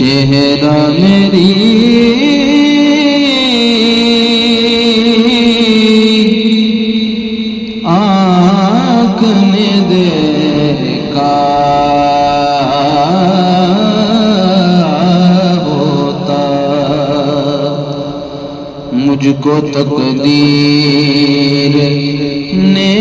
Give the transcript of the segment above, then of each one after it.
چہرہ میری آنکھ نے دیکھا ہوتا، مجھ کو تقدیر نے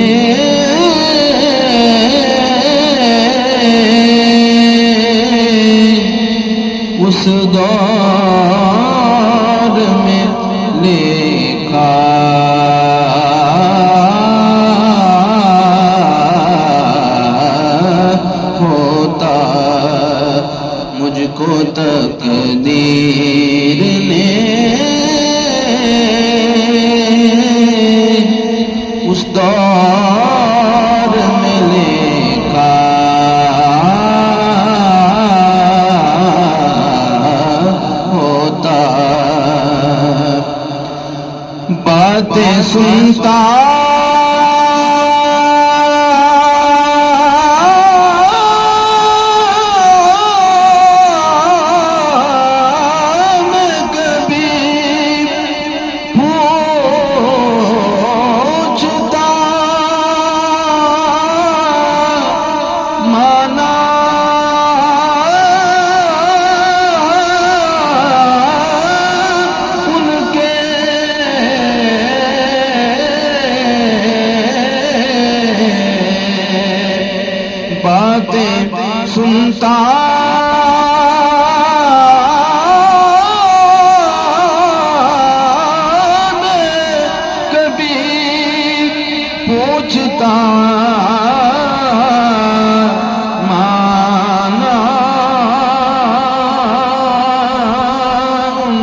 اس دور میں لکھا ہوتا، مجھ کو تقدیر نے اس دور میں لکھا ہوتا، باتیں سنتا میں کبھی پوچھتا مانا ان کے باتیں سنتا میں کبھی پوچھتا مانا ان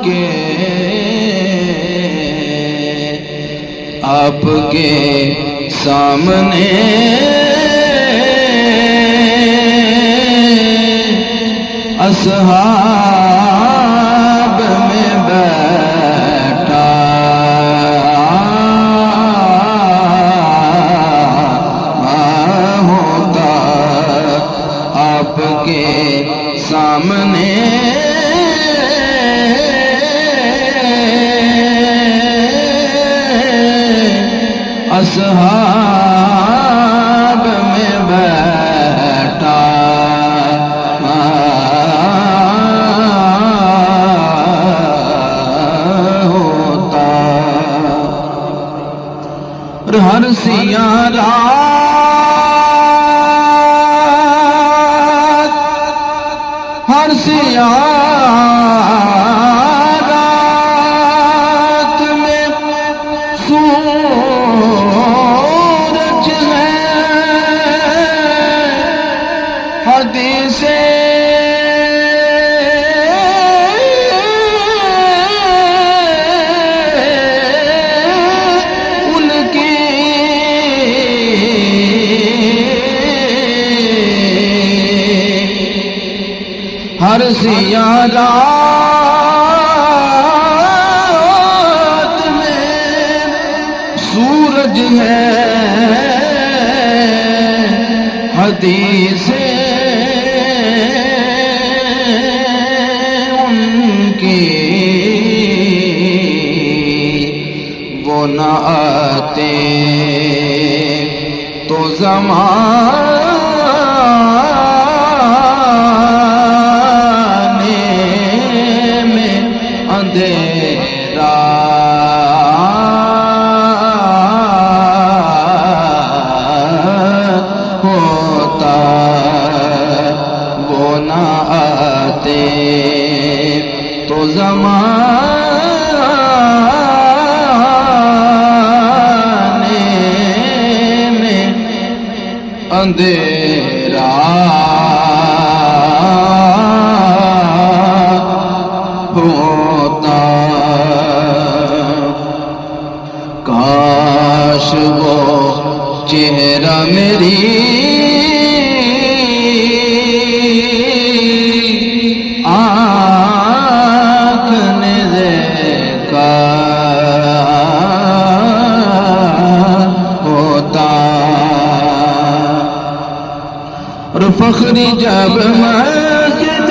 کے آپ کے سامنے اصحاب میں بیٹھا ہوتا، آپ کے سامنے اصحاب میں بیٹھا ہوتا، اور ہر سیاہ رات، ہر سیاہ رات میں سورج ہے، حدیثیں ان کی ہر سیاہ رات میں سورج ہے، حدیثیں ان کی وہ نہ آتے تو زمانے میں اندھیرا ہوتا، وہ نہ آتے تو زمانے میں اندھیرا ہوتا، کاش وہ چہرہ میری آنکھ نے دیکھا ہوتا، اور فخری جب مسجد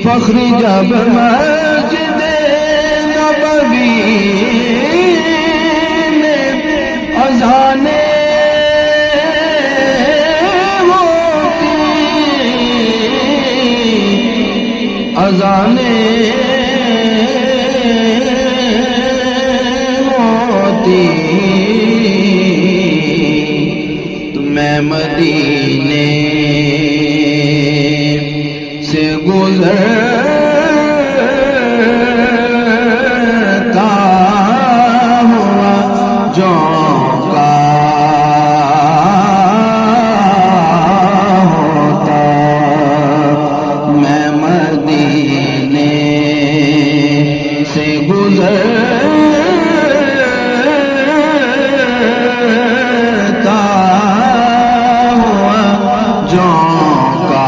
فخر جب مسجد نبوی میں اذانیں ہوتی، اذانیں ہوتی، تو میں مدینے سے گزرتا ہوا جونکا ہوتا، میں مدینے سے گزرتا ہوا جونکا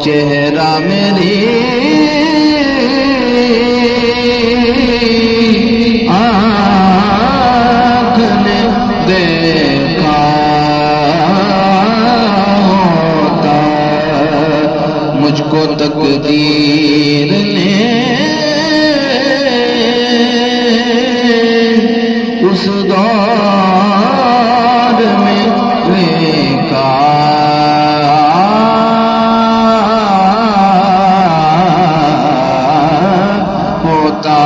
چہرہ میری آنکھ نے دیکھا ہوتا، مجھ کو تقدیر نے اس دور میں لکھا ہوتا